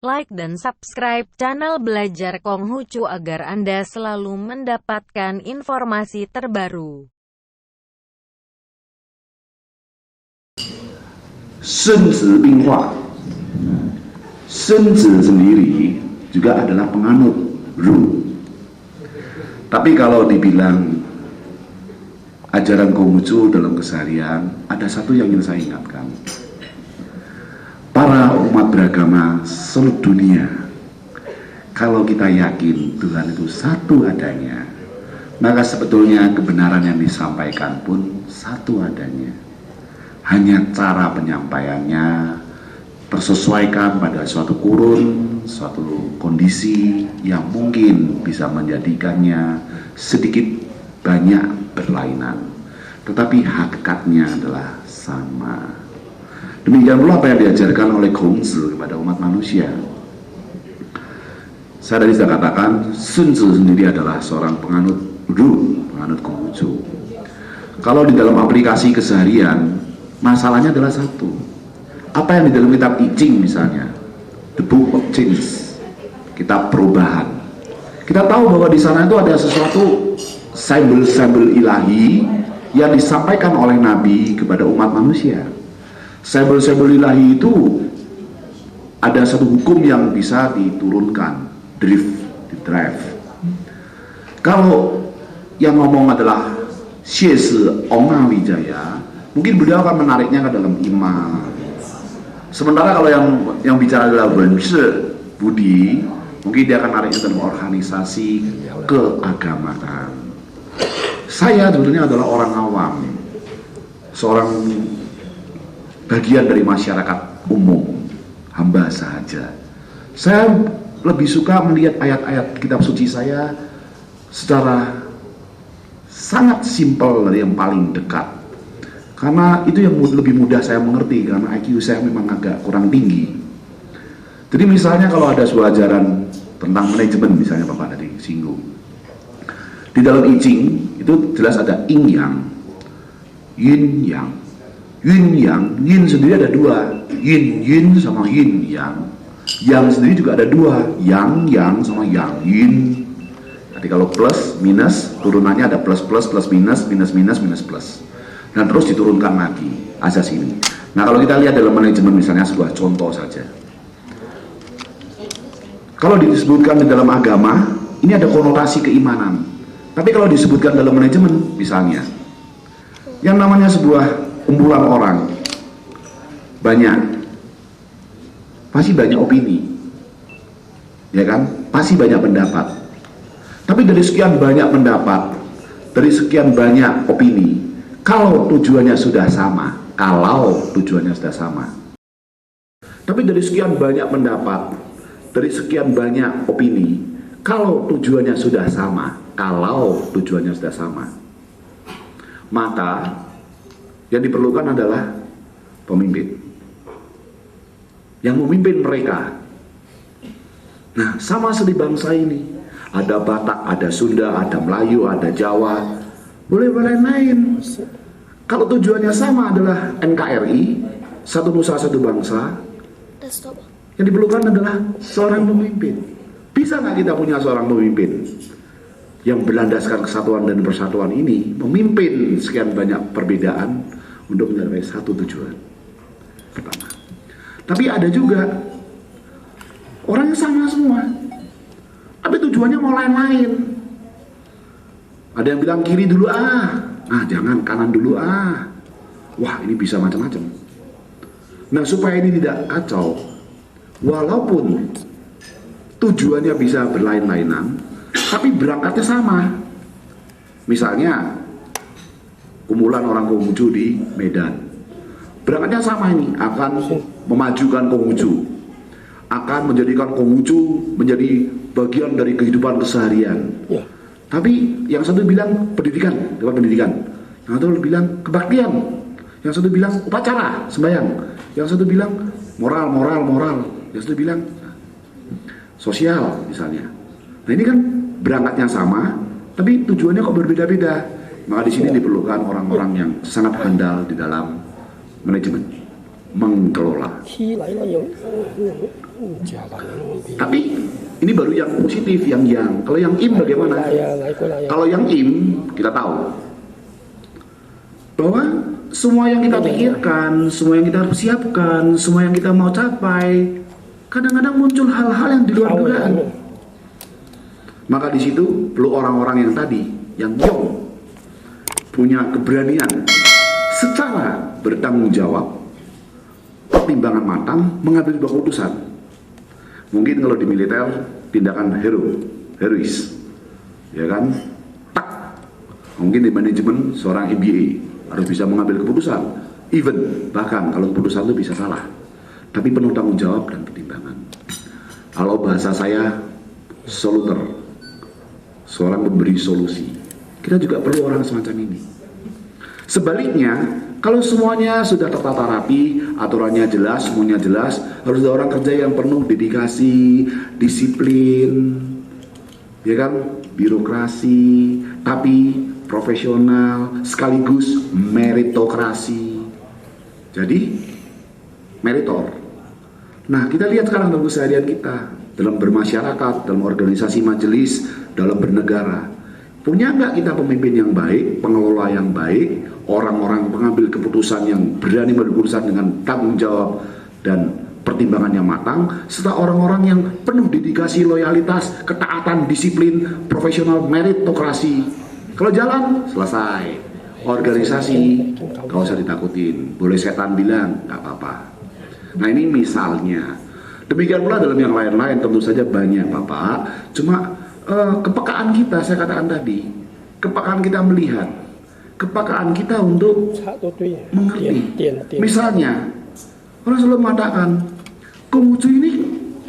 like dan subscribe channel Belajar Konghucu agar Anda selalu mendapatkan informasi terbaru. Sunzi Binghua, Sunzi sendiri juga adalah penganut Ru. Tapi kalau dibilang ajaran Konghucu dalam keseharian, ada satu yang ingin saya ingatkan. Para umat beragama seluruh dunia, kalau kita yakin Tuhan itu satu adanya, maka sebetulnya kebenaran yang disampaikan pun satu adanya. Hanya cara penyampaiannya tersesuaikan pada suatu kurun, suatu kondisi yang mungkin bisa menjadikannya sedikit banyak berlainan, tetapi hakikatnya adalah sama. Demikian pula apa yang diajarkan oleh Kongzi kepada umat manusia. Saya tadi sudah katakan, Sun Tzu sendiri adalah seorang penganut Ru, penganut Konghucu. Kalau di dalam aplikasi keseharian, masalahnya adalah satu. Apa yang di dalam kitab I Ching misalnya, The Book of Change, kitab perubahan. Kita tahu bahwa di sana itu ada sesuatu simbol-simbol ilahi yang disampaikan oleh Nabi kepada umat manusia. Simbol-simbol ilahi itu ada satu hukum yang bisa diturunkan, drive. Kalau yang ngomong adalah Xie Si Ong Wijaya, mungkin beliau akan menariknya ke dalam iman. Sementara kalau yang bicara adalah Wenshi Budi, mungkin dia akan nariknya dalam organisasi keagamaan. Saya sebetulnya adalah orang awam, seorang bagian dari masyarakat umum, hamba saja. Saya lebih suka melihat ayat-ayat kitab suci saya secara sangat simpel dari yang paling dekat, karena itu yang lebih mudah saya mengerti, karena IQ saya memang agak kurang tinggi. Jadi misalnya kalau ada sebuah ajaran tentang manajemen, misalnya Bapak tadi singgung, di dalam I Ching itu jelas ada yin yang, yin yang. Yin yang, yin sendiri ada dua, yin sama yin yang sendiri juga ada dua, yang sama yang yin. Jadi kalau plus minus, turunannya ada plus minus plus, dan terus diturunkan lagi asas ini. Nah kalau kita lihat dalam manajemen misalnya, sebuah contoh saja, kalau disebutkan di dalam agama ini ada konotasi keimanan, tapi kalau disebutkan dalam manajemen misalnya, yang namanya sebuah kumpulan orang banyak, pasti banyak opini, ya kan? Pasti banyak pendapat. Tapi dari sekian banyak pendapat, dari sekian banyak opini, kalau tujuannya sudah sama, tapi dari sekian banyak pendapat, dari sekian banyak opini, kalau tujuannya sudah sama, maka yang diperlukan adalah pemimpin yang memimpin mereka. Nah, sama seperti bangsa ini, ada Batak, ada Sunda, ada Melayu, ada Jawa, boleh lain. Kalau tujuannya sama adalah NKRI, satu nusa satu bangsa, yang diperlukan adalah seorang pemimpin. Bisa nggak kita punya seorang pemimpin yang berlandaskan kesatuan dan persatuan ini, memimpin sekian banyak perbedaan untuk mencapai satu tujuan? Pertama. Tapi ada juga orang yang sama semua, tapi tujuannya mau lain-lain. Ada yang bilang kiri dulu jangan kanan dulu wah ini bisa macam-macam. Nah supaya ini tidak kacau, walaupun tujuannya bisa berlain-lainan, tapi berangkatnya sama. Misalnya kumpulan orang Konghucu di Medan, berangkatnya sama, ini akan memajukan Konghucu, akan menjadikan Konghucu menjadi bagian dari kehidupan keseharian. Tapi yang satu bilang pendidikan, yang satu bilang kebaktian, yang satu bilang upacara sembahyang, yang satu bilang moral, yang satu bilang sosial misalnya. Nah ini kan berangkatnya sama, tapi tujuannya kok berbeda-beda. Maka di sini diperlukan orang-orang yang sangat handal di dalam manajemen, mengelola. Tapi ini baru yang positif, yang. Kalau yang im bagaimana? Kalau yang im, kita tahu bahwa semua yang kita pikirkan, semua yang kita persiapkan, semua yang kita mau capai, kadang-kadang muncul hal-hal yang di luar dugaan. Maka di situ perlu orang-orang yang tadi, yang yong, punya keberanian secara bertanggung jawab, pertimbangan matang, mengambil sebuah keputusan. Mungkin kalau di militer tindakan herois, ya kan? Tak. Mungkin di manajemen seorang MBA harus bisa mengambil keputusan, even bahkan kalau keputusan itu bisa salah, tapi penuh tanggung jawab dan pertimbangan. Kalau bahasa saya, soluter, seorang pemberi solusi. Kita juga perlu orang semacam ini. Sebaliknya, kalau semuanya sudah tertata rapi, aturannya jelas, semuanya jelas, harus ada orang kerja yang penuh dedikasi, disiplin, ya kan, birokrasi, tapi profesional, sekaligus meritokrasi. Jadi, meritor. Nah, kita lihat sekarang dalam keseharian kita, dalam bermasyarakat, dalam organisasi majelis, dalam bernegara. Punya nggak kita pemimpin yang baik, pengelola yang baik, orang-orang pengambil keputusan yang berani mengambil keputusan dengan tanggung jawab dan pertimbangan yang matang, serta orang-orang yang penuh dedikasi, loyalitas, ketaatan, disiplin, profesional, meritokrasi. Kalau jalan, selesai. Organisasi, nggak usah ditakutin. Boleh setan bilang, nggak apa-apa. Nah ini misalnya. Demikian pula dalam yang lain-lain, tentu saja banyak Bapak. Cuma kepekaan kita, saya katakan tadi, kepekaan kita melihat, kepekaan kita untuk mengerti. Misalnya, orang selalu mengatakan, Konghucu ini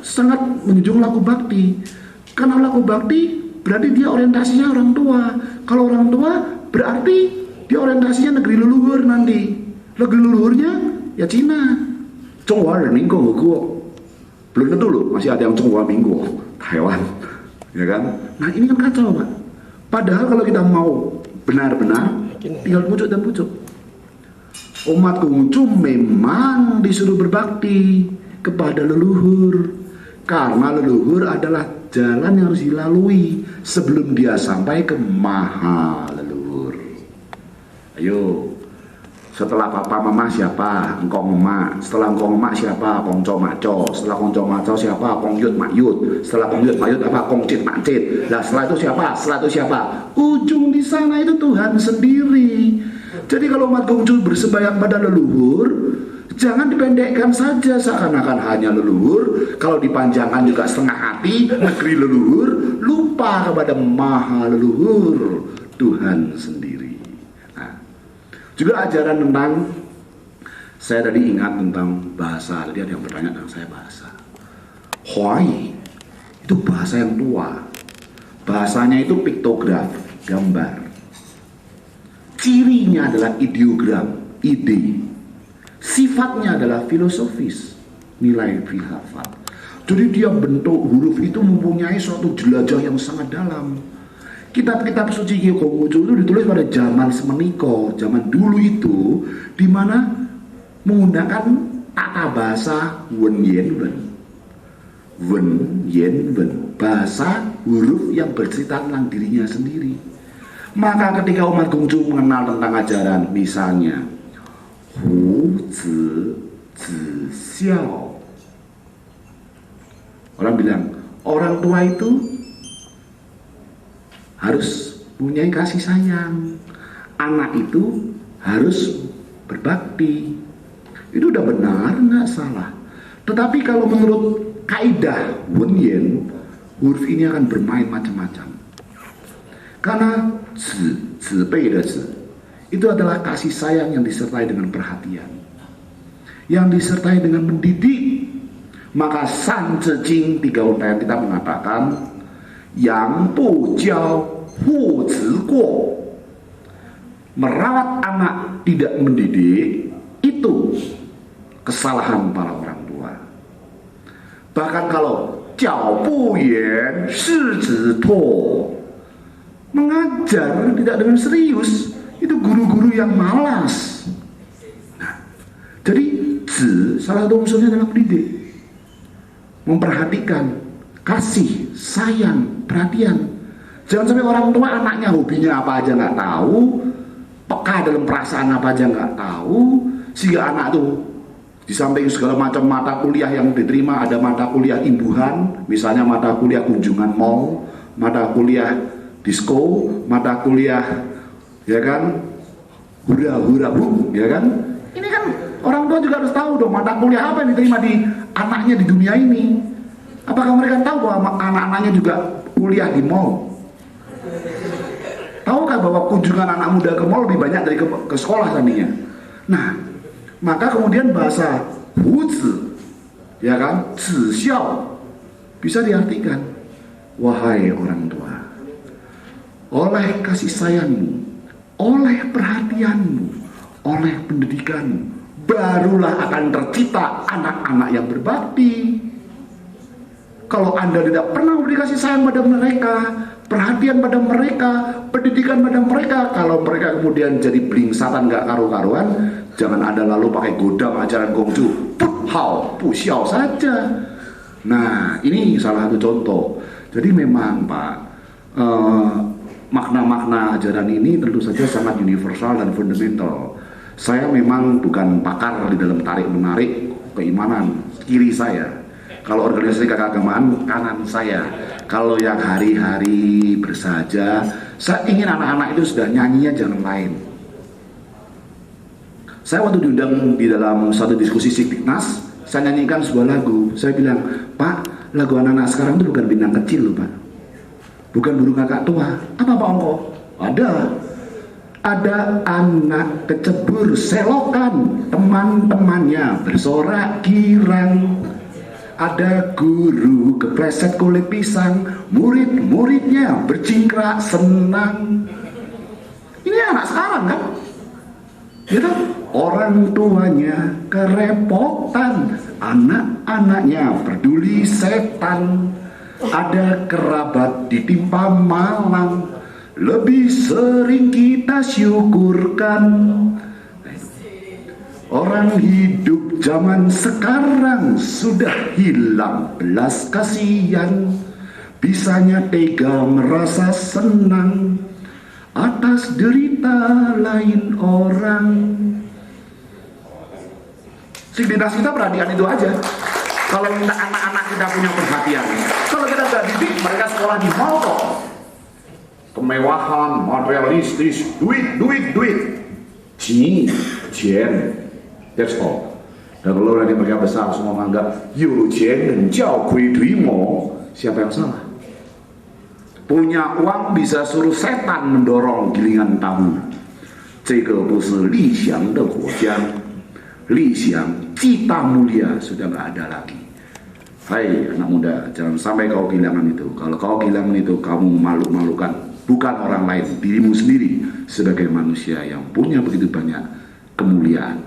sangat menjunjung laku bakti. Karena laku bakti berarti dia orientasinya orang tua. Kalau orang tua berarti dia orientasinya negeri leluhur nanti. Negeri leluhurnya ya Cina. Chonghua Renmin共和国. Belum tentu loh, masih ada yang Chonghua Minggu, Taiwan. Ya kan? Nah ini kan kacau Pak. Padahal kalau kita mau benar-benar, tinggal pucuk dan pucuk. Umat Konghucu memang disuruh berbakti kepada leluhur, karena leluhur adalah jalan yang harus dilalui sebelum dia sampai ke maha leluhur. Ayo, setelah papa mama siapa? Engkau mama. Setelah engkau mama siapa? Kongco maco. Setelah kongco maco siapa? Kongyut mayut. Setelah kongyut mayut apa? Kongcit macit. Nah setelah itu siapa? Setelah itu siapa? Ujung di sana itu Tuhan sendiri. Jadi kalau umat Konghucu bersembahyang pada leluhur, jangan dipendekkan saja seakan-akan hanya leluhur. Kalau dipanjangkan juga setengah hati, negeri leluhur, lupa kepada maha leluhur, Tuhan sendiri. Juga ajaran tentang, saya tadi ingat tentang bahasa, tadi ada yang bertanya tentang saya bahasa. Huai, itu bahasa yang tua. Bahasanya itu piktograf, gambar. Cirinya adalah ideogram, ide. Sifatnya adalah filosofis, nilai filsafat. Jadi dia bentuk huruf itu mempunyai suatu jelajah yang sangat dalam. Kitab-kitab suci Konghucu itu ditulis pada zaman semeniko, zaman dulu itu, di mana menggunakan tata bahasa Wen Yen Wen. Wen Yen Wen, bahasa huruf yang bercerita tentang dirinya sendiri. Maka ketika umat Konghucu mengenal tentang ajaran, misalnya Hu Zi Zi Xiao, orang bilang orang tua itu harus punya kasih sayang, anak itu harus berbakti. Itu udah benar, nggak salah. Tetapi kalau menurut kaidah Wen Yen, huruf ini akan bermain macam-macam. Karena itu adalah kasih sayang yang disertai dengan perhatian, yang disertai dengan mendidik. Maka San Tzu Jing 3 untayan kita mengatakan yang bu jiao hu zi guo, merawat anak tidak mendidik itu kesalahan para orang tua. Bahkan kalau jiao bu yan shi zi tuo, mengajar tidak dengan serius, itu guru-guru yang malas. Nah, jadi zi salah satu unsurnya adalah mendidik. memperhatikan, kasih, sayang, perhatian. Jangan sampai orang tua anaknya hobinya apa aja nggak tahu, peka dalam perasaan apa aja nggak tahu, sehingga anak tuh di samping segala macam mata kuliah yang diterima, ada mata kuliah imbuhan, misalnya mata kuliah kunjungan mall, mata kuliah disco, mata kuliah ya kan hura-hura bu, ya kan. Ini kan orang tua juga harus tahu dong mata kuliah apa yang diterima di anaknya di dunia ini. Apakah mereka tahu bahwa anak-anaknya juga kuliah di mall? Tahukah bahwa kunjungan anak muda ke mall lebih banyak dari ke sekolah tadinya? Nah, maka kemudian bahasa huzi, ya kan, zixiao, bisa diartikan, wahai orang tua, oleh kasih sayangmu, oleh perhatianmu, oleh pendidikanmu, barulah akan tercipta anak-anak yang berbakti. Kalau Anda tidak pernah memberi kasih sayang pada mereka, perhatian pada mereka, pendidikan pada mereka, kalau mereka kemudian jadi blingsatan gak karu-karuan, jangan Anda lalu pakai godam ajaran Konghucu, hao, pu xiao saja. Nah, ini salah satu contoh. Jadi memang Pak, makna-makna ajaran ini tentu saja sangat universal dan fundamental. Saya memang bukan pakar di dalam tarik-menarik keimanan, kiri saya. Kalau organisasi keagamaan, kanan saya. Kalau yang hari-hari bersahaja, saya ingin anak-anak itu sudah nyanyinya jangan lain. Saya waktu diundang di dalam satu diskusi Siktiknas, saya nyanyikan sebuah lagu. Saya bilang, Pak, lagu anak-anak sekarang itu bukan bintang kecil loh Pak, bukan burung kakak tua. Apa Pak Ongko? Ada anak kecebur selokan, teman-temannya bersorak girang. Ada guru kepleset kulit pisang, murid-muridnya bercingkrak senang. Ini anak sekarang kan? Gitu? Orang tuanya kerepotan, anak-anaknya peduli setan. Ada kerabat ditimpa malang, lebih sering kita syukurkan. Orang hidup zaman sekarang sudah hilang belas kasihan, bisanya tega merasa senang atas derita lain orang. Sikdinas kita perhatian itu aja. Kalau minta anak-anak kita punya perhatian, kalau kita nggak didik mereka sekolah di mall kok, kemewahan, materialistis, duit, Jen. That's all. Dan kalau nanti mereka besar semua menganggap有钱人叫鬼推磨, siapa yang salah? Punya uang bisa suruh setan mendorong gilingan tamu. 这个不是理想的国家，理想cita mulia sudah nggak ada lagi. Hai anak muda, jangan sampai kau kehilangan itu. Kalau kau kehilangan itu, kamu malu-malukan bukan orang lain, dirimu sendiri sebagai manusia yang punya begitu banyak kemuliaan.